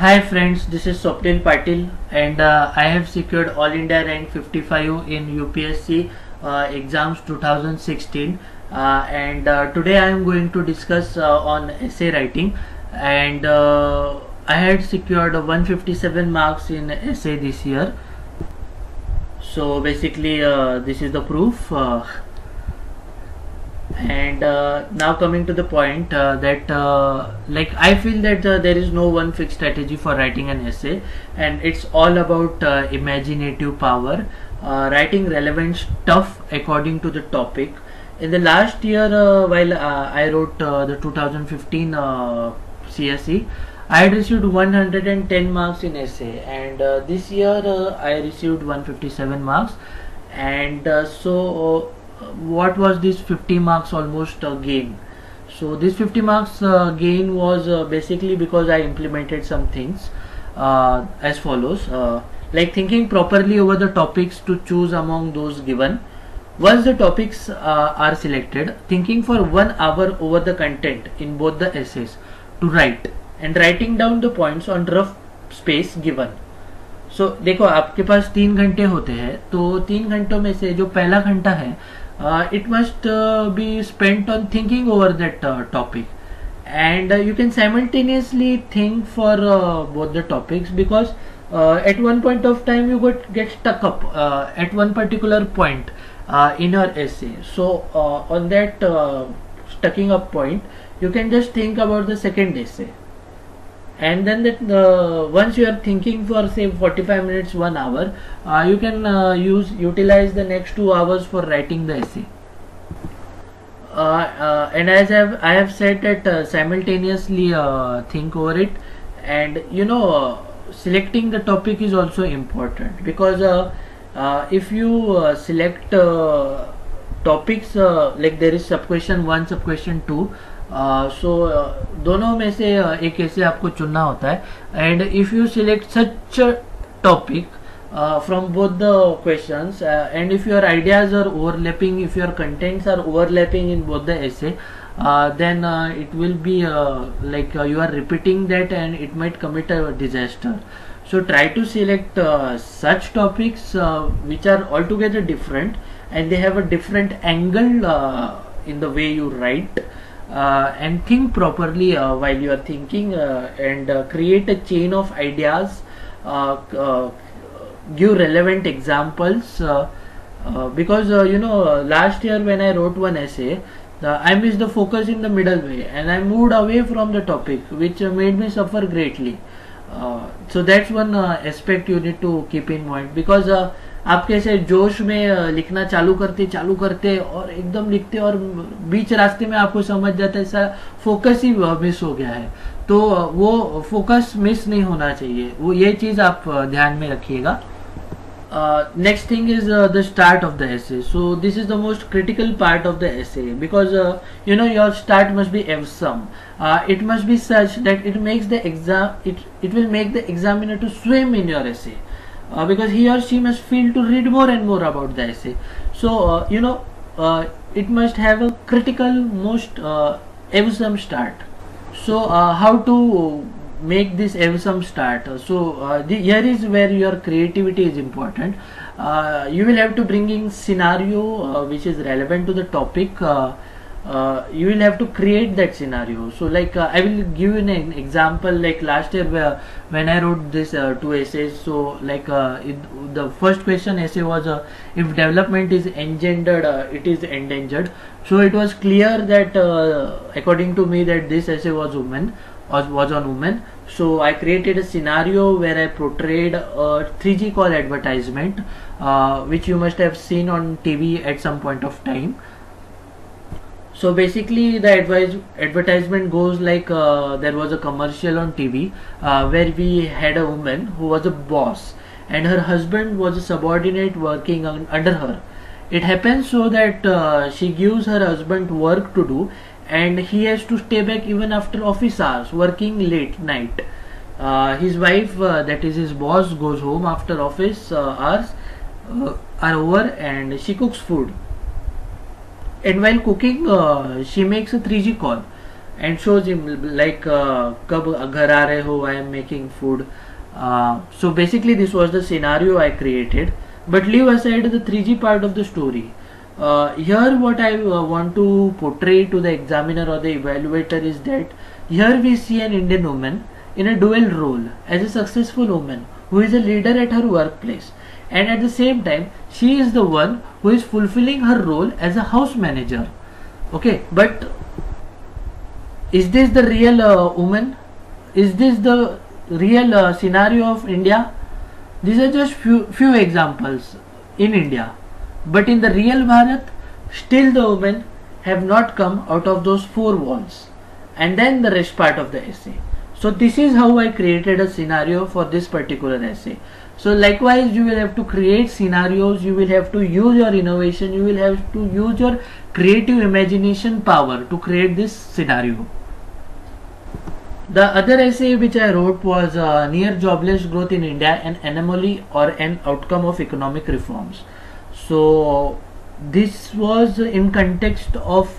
Hi friends, this is Swapnil Patil and I have secured All India rank 55 in UPSC exams 2016 and today I am going to discuss on essay writing and I had secured 157 marks in essay this year. So basically this is the proof. Now coming to the point that like I feel that there is no one fixed strategy for writing an essay, and it's all about imaginative power, writing relevant stuff according to the topic. In the last year while I wrote the 2015 CSE, I had received 110 marks in essay, and this year I received 157 marks, and what was this 50 marks almost gain? So this 50 marks gain was basically because I implemented some things as follows, like thinking properly over the topics to choose among those given. Once the topics are selected, thinking for 1 hour over the content in both the essays to write, and writing down the points on rough space given. So देखो आपके पास 3 घंटे होते हैं, तो 3 घंटों में से जो पहला घंटा है it must be spent on thinking over that topic, and you can simultaneously think for both the topics, because at one point of time you get stuck up at one particular point in your essay. So on that stucking up point you can just think about the second essay, and then that once you are thinking for say 45 minutes 1 hour, you can utilize the next 2 hours for writing the essay. And as I have said that simultaneously think over it, and selecting the topic is also important, because if you select topics like there is sub question 1, sub question 2, दोनों में से एक ऐसे आपको चुनना होता है, and if you select such a topic from both the questions, and if your ideas are overlapping, if your contents are overlapping in both the essay, then it will be like you are repeating that and it might commit a disaster. So try to select such topics which are altogether different and they have a different angle in the way you write. And think properly while you are thinking, and create a chain of ideas, give relevant examples, because last year when I wrote one essay, I missed the focus in the middle way and I moved away from the topic, which made me suffer greatly. So that's one aspect you need to keep in mind, because आप कैसे जोश में लिखना चालू करते और एकदम लिखते और बीच रास्ते में आपको समझ जाता है ऐसा फोकस ही मिस हो गया है, तो वो फोकस मिस नहीं होना चाहिए, वो ये चीज आप ध्यान में रखिएगा. Next thing is the start of the essay. So this is the most critical part of the essay, because your start must be awesome. It must be such that it makes the it will make the examiner to swim in your essay. Because he or she must feel to read more and more about the essay. So it must have a critical, most awesome start. So how to make this awesome start? So here is where your creativity is important. You will have to bring in scenario which is relevant to the topic. You will have to create that scenario. So like I will give you an example. Like last year when I wrote this 2 essays, so like the first question essay was if development is engendered, it is endangered. So it was clear that according to me that this essay was on women. So I created a scenario where I portrayed a 3G call advertisement, which you must have seen on TV at some point of time. So basically the advertisement goes like there was a commercial on TV where we had a woman who was a boss and her husband was a subordinate working under her. It happens so that she gives her husband work to do and he has to stay back even after office hours, working late night. His wife, that is his boss, goes home after office hours are over and she cooks food. And while cooking she makes a 3G call. and shows him like kab ghar aa rahe ho, I am making food. So basically this was the scenario I created, but leave aside the 3G part of the story. Here what I want to portray to the examiner or the evaluator is that here we see an Indian woman in a dual role as a successful woman who is a leader at her workplace, and at the same time she is the one who is fulfilling her role as a house manager. Okay, but is this the real woman? Is this the real scenario of India? These are just few examples in India, but in the real Bharat, still the women have not come out of those four walls. And then the rest part of the essay. So this is how I created a scenario for this particular essay. So likewise, you will have to create scenarios, you will have to use your innovation, you will have to use your creative imagination power to create this scenario. The other essay which I wrote was Near Jobless Growth in India, an Anomaly or an Outcome of Economic Reforms. So this was in context of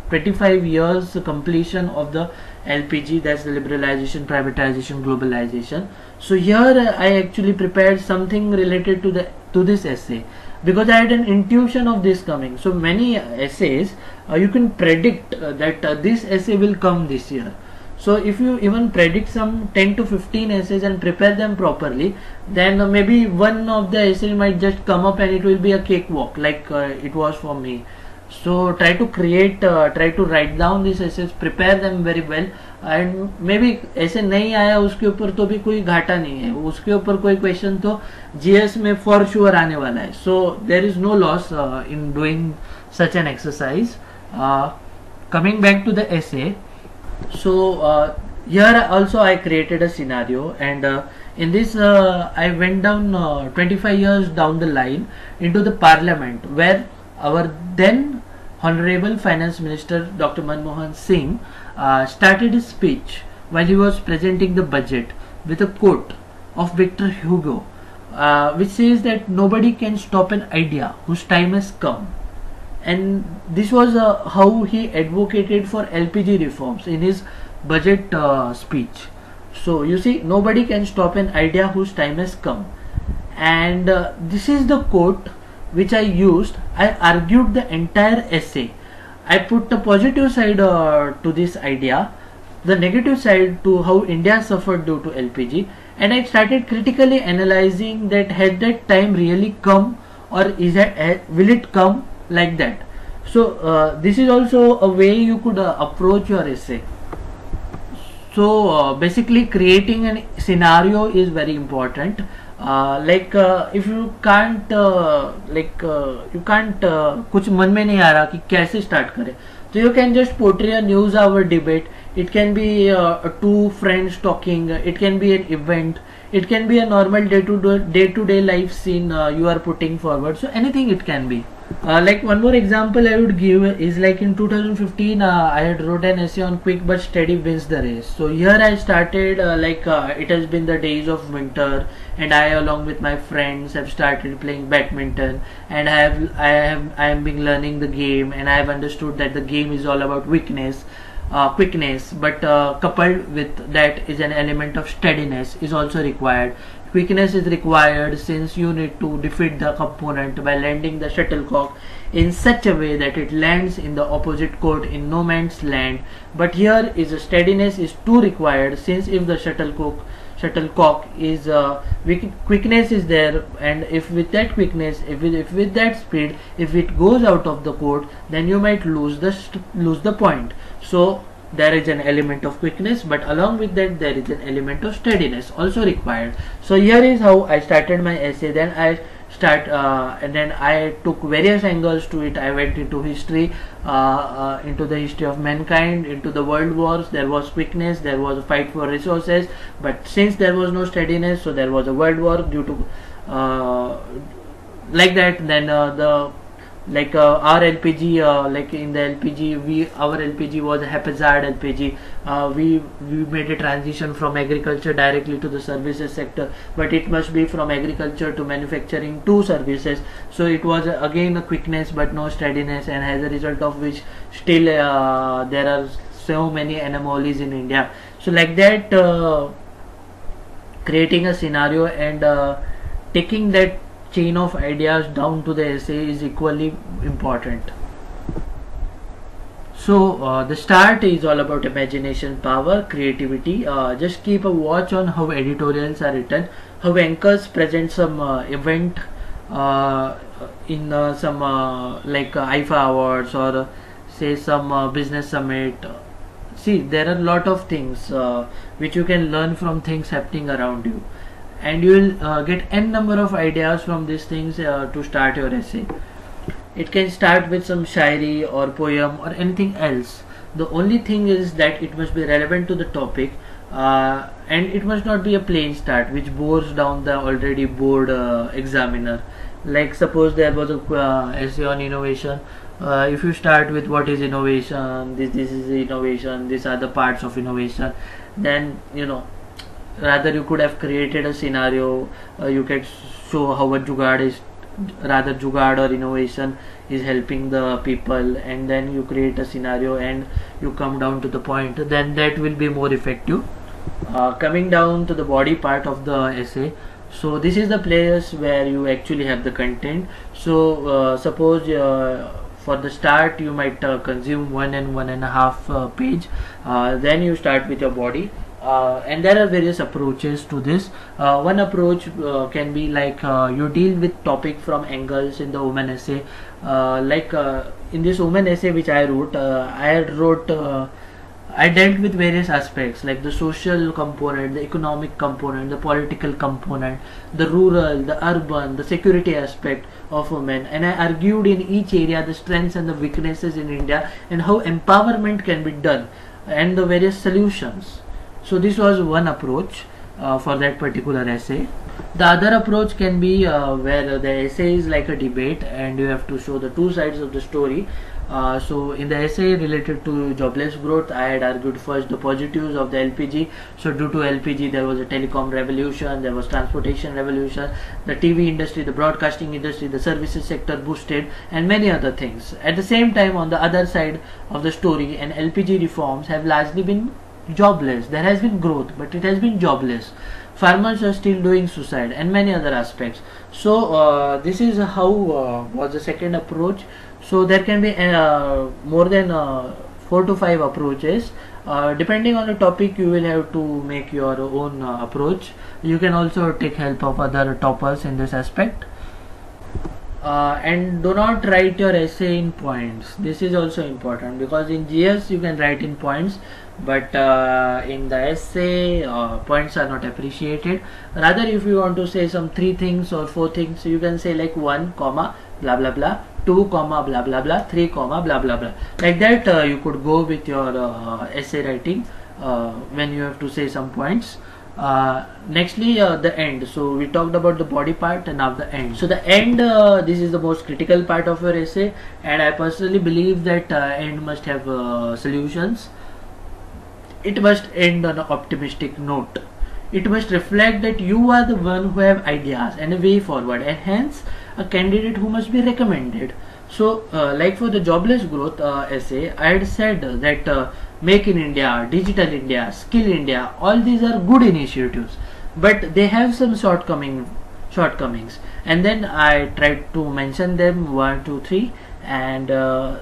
25 years completion of the LPG, that's the liberalization, privatization, globalization. So here I actually prepared something related to this essay, because I had an intuition of this coming. So many essays you can predict that this essay will come this year. So if you even predict some 10 to 15 essays and prepare them properly, then maybe one of the essays might just come up and it will be a cakewalk like it was for me. So try to write down these essays, prepare them very well, and maybe ऐसे नहीं आया उसके ऊपर तो भी कोई घाटा नहीं है, उसके ऊपर कोई क्वेश्चन तो GS में फॉर श्योर आने वाला है. So there is no loss in doing such an exercise. Coming back to the essay. So here also I created a scenario, and in this I went down 25 years down the line into the parliament, where our then Honorable Finance Minister Dr. Manmohan Singh started his speech while he was presenting the budget with a quote of Victor Hugo, which says that nobody can stop an idea whose time has come. And this was how he advocated for LPG reforms in his budget speech. So you see, nobody can stop an idea whose time has come. And this is the quote which I used. I argued the entire essay. I put the positive side to this idea, the negative side to how India suffered due to LPG, and I started critically analyzing that had that time really come, or will it come like that. So this is also a way you could approach your essay. So basically creating a scenario is very important. If you can't कुछ मन में नहीं आ रहा कि कैसे start करें, so you can just portray a news hour debate. It can be two friends talking, it can be an event, it can be a normal day-to-day life scene you are putting forward. So anything it can be. Like one more example I would give is like in 2015 I had wrote an essay on quick but steady wins the race. So here I started it has been the days of winter, and I along with my friends have started playing badminton, and I have been learning the game, and I have understood that the game is all about quickness, but coupled with that is an element of steadiness is also required. Quickness is required since you need to defeat the opponent by landing the shuttlecock in such a way that it lands in the opposite court in no man's land. But here is a steadiness is too required, since if the shuttlecock is quickness is there, and if with that quickness, if with that speed, if it goes out of the court, then you might lose the point. So there is an element of quickness, but along with that there is an element of steadiness also required. So here is how I started my essay. Then and then I took various angles to it. I went into history, into the history of mankind, into the world wars. There was quickness, there was a fight for resources, but since there was no steadiness, so there was a world war due to like that. Then our LPG, in the LPG, our LPG was a haphazard LPG. We made a transition from agriculture directly to the services sector, but it must be from agriculture to manufacturing to services. So it was again a quickness but no steadiness, and as a result of which still there are so many anomalies in India. So like that, creating a scenario and taking that chain of ideas down to the essay is equally important. So the start is all about imagination, power, creativity. Just keep a watch on how editorials are written, how anchors present some event uh, in some like IFA awards, or say some business summit. See, there are a lot of things which you can learn from things happening around you, and you will get n number of ideas from these things to start your essay. It can start with some shairi or poem or anything else. The only thing is that it must be relevant to the topic, and it must not be a plain start which bores down the already bored examiner. Like suppose there was a essay on innovation. If you start with what is innovation, this is innovation, these are the parts of innovation, then rather you could have created a scenario. You can show how a jugad or innovation is helping the people, and then you create a scenario and you come down to the point, then that will be more effective. Coming down to the body part of the essay, so this is the place where you actually have the content. So suppose for the start you might consume 1.5 page, then you start with your body. And there are various approaches to this. One approach can be like you deal with topic from angles in the woman essay. In this woman essay which I wrote, I dealt with various aspects like the social component, the economic component, the political component, the rural, the urban, the security aspect of women, and I argued in each area the strengths and the weaknesses in India and how empowerment can be done and the various solutions. So this was one approach for that particular essay. The other approach can be where the essay is like a debate and you have to show the two sides of the story. So in the essay related to jobless growth, I had argued first the positives of the LPG. So due to LPG there was a telecom revolution, there was transportation revolution, the TV industry, the broadcasting industry, the services sector boosted, and many other things. At the same time, on the other side of the story, and LPG reforms have largely been jobless. There has been growth, but it has been jobless. Farmers are still doing suicide and many other aspects. So this is how was the second approach. So there can be more than 4 to 5 approaches. Depending on the topic, you will have to make your own approach. You can also take help of other toppers in this aspect. And do not write your essay in points. This is also important because in GS you can write in points, but in the essay points are not appreciated. Rather, if you want to say some 3 things or 4 things, you can say like 1 comma blah blah blah, 2 comma blah blah blah, 3 comma blah blah blah. Like that you could go with your essay writing when you have to say some points. Nextly, the end. So we talked about the body part and now the end. So the end, this is the most critical part of your essay, and I personally believe that end must have solutions. It must end on an optimistic note. It must reflect that you are the one who have ideas and a way forward, and hence a candidate who must be recommended. So like for the jobless growth essay, I had said that Make in India, Digital India, Skill India, all these are good initiatives, but they have some shortcomings, and then I tried to mention them 1, 2, 3, and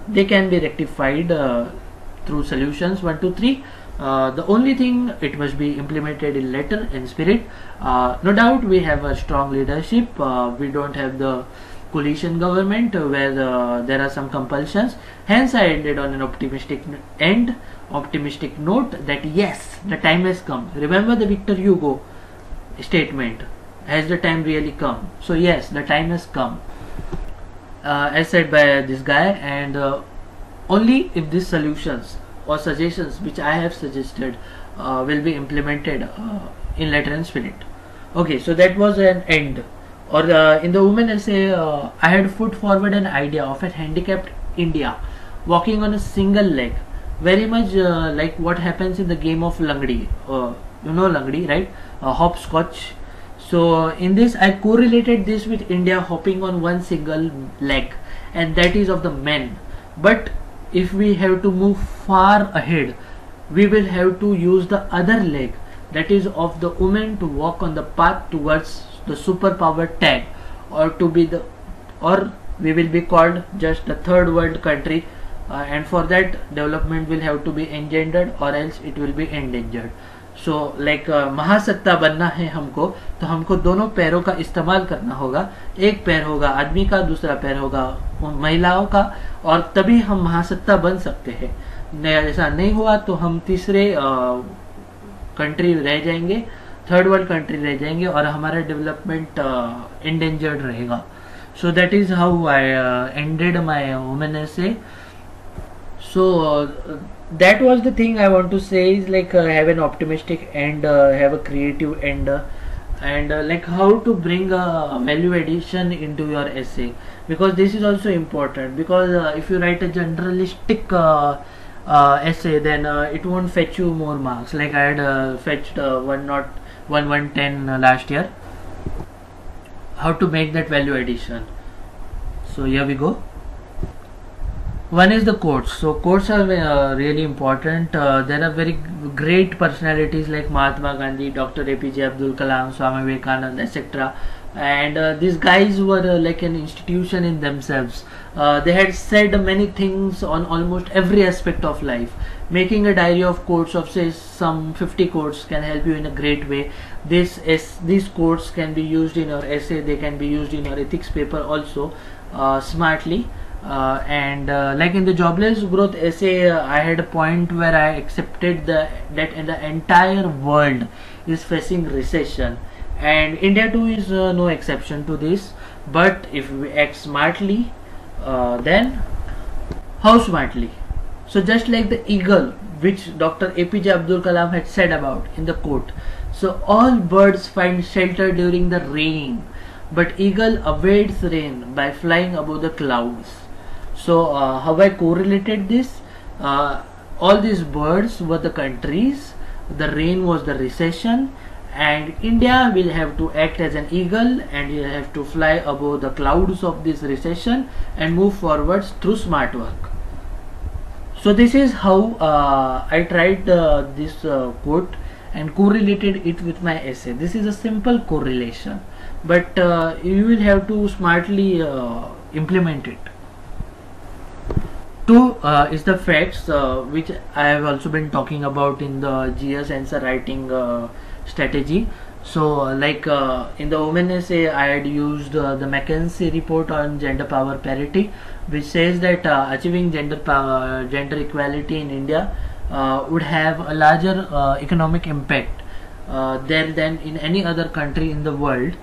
they can be rectified through solutions 1, 2, 3. The only thing, it must be implemented in letter and spirit. No doubt we have a strong leadership. We don't have the coalition government where there are some compulsions. Hence I ended on an optimistic note that yes, the time has come. Remember the Victor Hugo statement, has the time really come? So yes, the time has come, as said by this guy, and only if these solutions or suggestions which I have suggested will be implemented in letter and spirit. Okay, so that was an end. Or in the women essay, I had put forward an idea of a handicapped India walking on a single leg, very much like what happens in the game of Langdi. You know Langdi, right? Hopscotch. So in this, I correlated this with India hopping on one single leg, and that is of the men. But if we have to move far ahead, we will have to use the other leg, that is of the woman, to walk on the path towards the superpower tag, or to be the, or we will be called just the third world country, and for that development will have to be engendered or else it will be endangered. So like महासत्ता बनना है हमको, तो हमको दोनों पैरों का इस्तेमाल करना होगा. एक पैर होगा आदमी का, दूसरा पैर होगा महिलाओं का, और तभी हम महासत्ता बन सकते हैं. ऐसा नहीं हुआ तो हम तीसरे कंट्री रह जाएंगे, थर्ड वर्ल्ड कंट्री रह जाएंगे, और हमारा डेवलपमेंट एंडेंजर्ड रहेगा. So that is how I ended my women essay. So that was the thing I want to say, is like have an optimistic and have a creative end, and like how to bring a value addition into your essay, because this is also important, because if you write a generalistic essay, then it won't fetch you more marks. Like I had fetched 110 last year. How to make that value addition? So here we go. One is the quotes. So quotes are really important. There are very great personalities like Mahatma Gandhi, Dr. APJ Abdul Kalam, Swami Vivekananda, etc. And these guys were like an institution in themselves. They had said many things on almost every aspect of life. Making a diary of quotes of say some 50 quotes can help you in a great way. These quotes can be used in your essay. They can be used in your ethics paper also, smartly. And like in the jobless growth essay, I had a point where I accepted that in the entire world is facing recession, and India too is no exception to this. But if we act smartly, then how smartly? So just like the eagle, which Dr. APJ Abdul Kalam had said about in the quote, so all birds find shelter during the rain, but eagle avoids rain by flying above the clouds. So how I correlated this? All these birds were the countries, the rain was the recession, and India will have to act as an eagle, and you have to fly above the clouds of this recession and move forwards through smart work. So this is how I tried this quote and correlated it with my essay. This is a simple correlation, but you will have to smartly implement it. Two is the facts, which I have also been talking about in the GS answer writing strategy. So like in the women essay, I had used the McKinsey report on gender power parity, which says that achieving gender equality in India would have a larger economic impact there than in any other country in the world,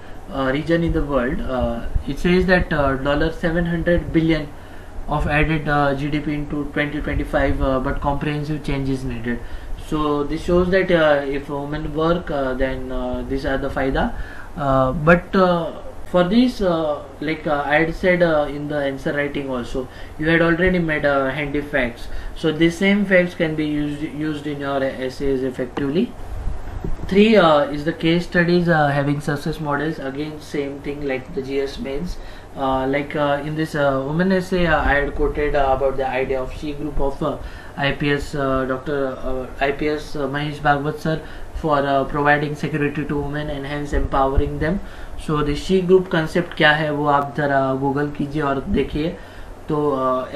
region in the world. It says that $700 billion of added GDP into 2025, but comprehensive change is needed. So this shows that if women work, then these are the faida. But for this, like I had said in the answer writing also, you had already made handy facts. So these same facts can be used in your essays effectively. 3 is the case studies having success models. Again, same thing like the GS mains. Like in this women essay, I had quoted about the idea of she group of IPS IPS Mahesh Bhagwat sir for providing security to women and hence empowering them. So the she group concept क्या है वो आप जरा Google कीजिए और देखिए. तो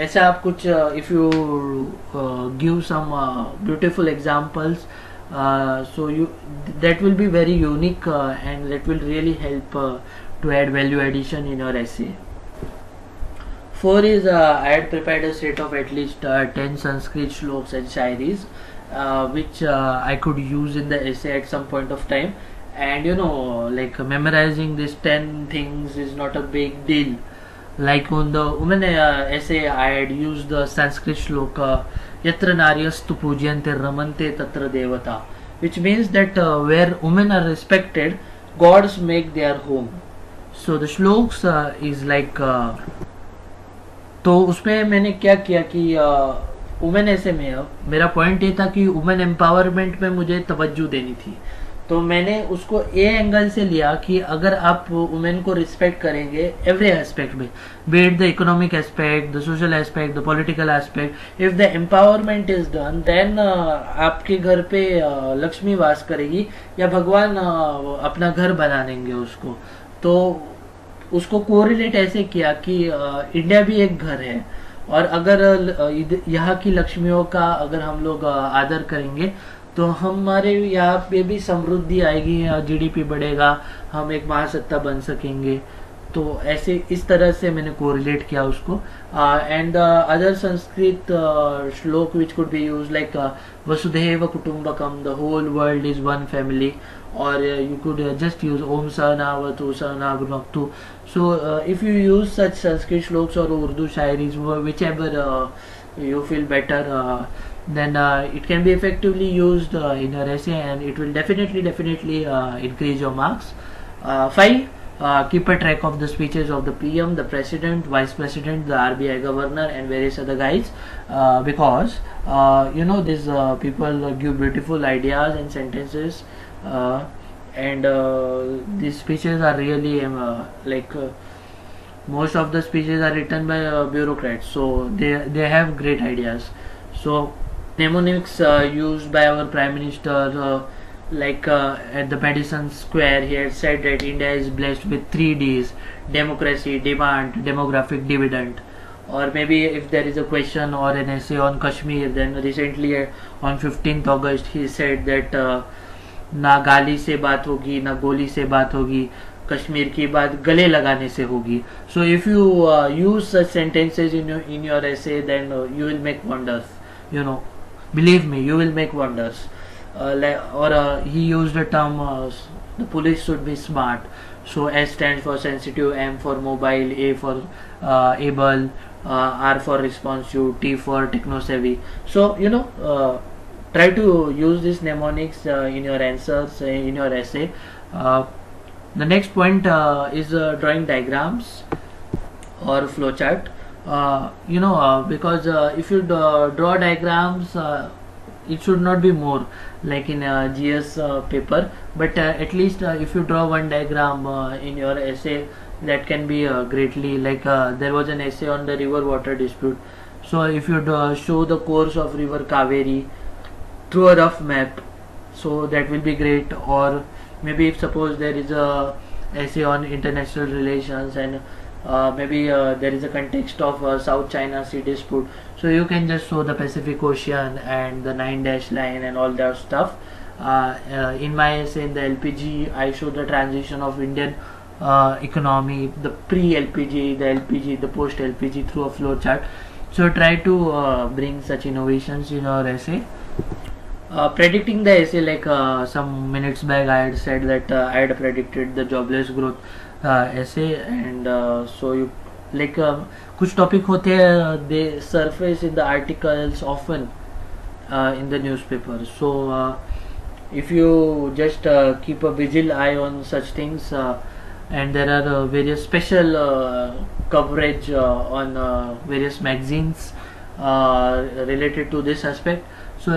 ऐसा आप कुछ if you give some beautiful examples, so that will be very unique and that will really help to add value addition in your essay. 4 is I had prepared a set of at least 10 Sanskrit shloks and shairis which I could use in the essay at some point of time. And you know, like memorizing these 10 things is not a big deal. Like on the women essay, I had used the Sanskrit shloka Yatra Naryastu Pujyante Ramante Tatra Devata, which means that where women are respected, gods make their home. So the shloks is like तो उसमें मैंने क्या किया कि women ऐसे में मेरा point ये था कि वुमेन एम्पावरमेंट में मुझे तवज्जो देनी थी. तो मैंने उसको ए एंगल से लिया कि अगर आप वुमेन को रिस्पेक्ट करेंगे एवरी एस्पेक्ट में, be it the economic aspect, the social aspect, the political aspect, if the empowerment is done then आपके घर पे लक्ष्मी वास करेगी या भगवान अपना घर बना देंगे उसको। तो उसको कोरिलेट ऐसे किया कि इंडिया भी एक घर है, और अगर यहाँ की लक्ष्मियों का अगर हम लोग आदर करेंगे तो हमारे यहाँ पे भी समृद्धि आएगी, जीडीपी बढ़ेगा, हम एक महासत्ता बन सकेंगे। तो ऐसे इस तरह से मैंने कोरिलेट किया उसको। And other Sanskrit shloka which could be use like Vasudhaiva Kutumbakam, the whole world is one family, or you could just use Om Sahnavatu Sahnavatu. So if you use such Sanskrit shloks or Urdu shairis, whichever you feel better, then it can be effectively used in your essay, and it will definitely increase your marks. 5. Keep a track of the speeches of the PM, the President, Vice President, the RBI Governor, and various other guys, because these people give beautiful ideas and sentences, and these speeches are really most of the speeches are written by bureaucrats, so they have great ideas. So mnemonics used by our Prime Minister, at the Madison Square, he had said that India is blessed with 3 Ds: democracy, demand, demographic dividend. Or maybe if there is a question or an essay on Kashmir, then recently on 15th August he said that ना गाली से बात होगी, ना गोली से बात होगी, कश्मीर की बात गले लगाने से होगी. So if you use such sentences in your essay, then you will make wonders. Believe me, you will make wonders. He used the term the police should be smart. So S stands for sensitive, M for mobile, A for able, R for responsive, T for techno savvy. So try to use these mnemonics in your answers, in your essay. The next point is drawing diagrams or flowchart. Because if you draw diagrams, it should not be more like in a GS paper, but at least if you draw one diagram in your essay, that can be greatly, there was an essay on the river water dispute. So if you show the course of river Kaveri through a rough map, so that will be great. Or maybe if suppose there is a essay on international relations, and maybe there is a context of South China Sea dispute, so you can just show the Pacific Ocean and the 9-dash line and all that stuff. In my essay in the LPG, I show the transition of Indian economy, the pre-LPG, the LPG, the post-LPG through a flow chart. So try to bring such innovations in your essay. Predicting the essay, some minutes back I had said that I had predicted the jobless growth essay, and so you कुछ topic होते हैं, they surface in the articles often in the newspaper. So if you just keep a vigil eye on such things, and there are various special coverage on various magazines related to this aspect, so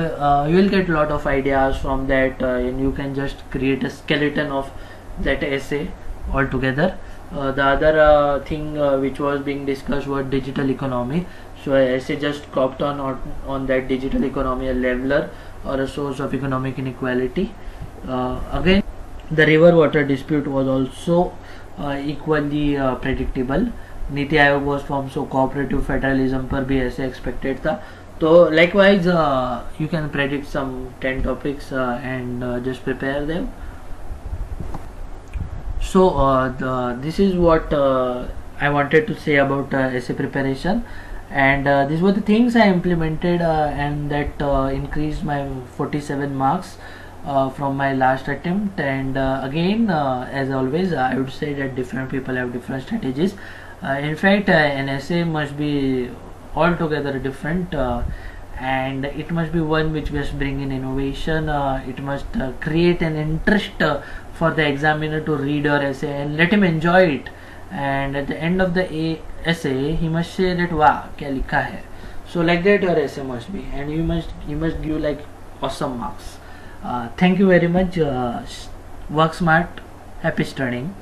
you will get a lot of ideas from that, and you can just create a skeleton of that essay altogether. The other thing which was being discussed was digital economy. So essay just cropped on that digital economy, a leveler or a source of economic inequality. Again, the river water dispute was also equally predictable. NITI Aayog was formed, so cooperative federalism पर भी ऐसे expected था. So likewise you can predict some 10 topics and just prepare them. So this is what I wanted to say about essay preparation, and these were the things I implemented, and that increased my 47 marks from my last attempt. And again, as always, I would say that different people have different strategies. In fact, an essay must be altogether different, and it must be one which must bring in innovation. It must create an interest for the examiner to read your essay and let him enjoy it, and at the end of the essay he must say that wow, kya likha hai. So like that your essay must be, and you must give awesome marks. Thank you very much. Work smart, happy studying.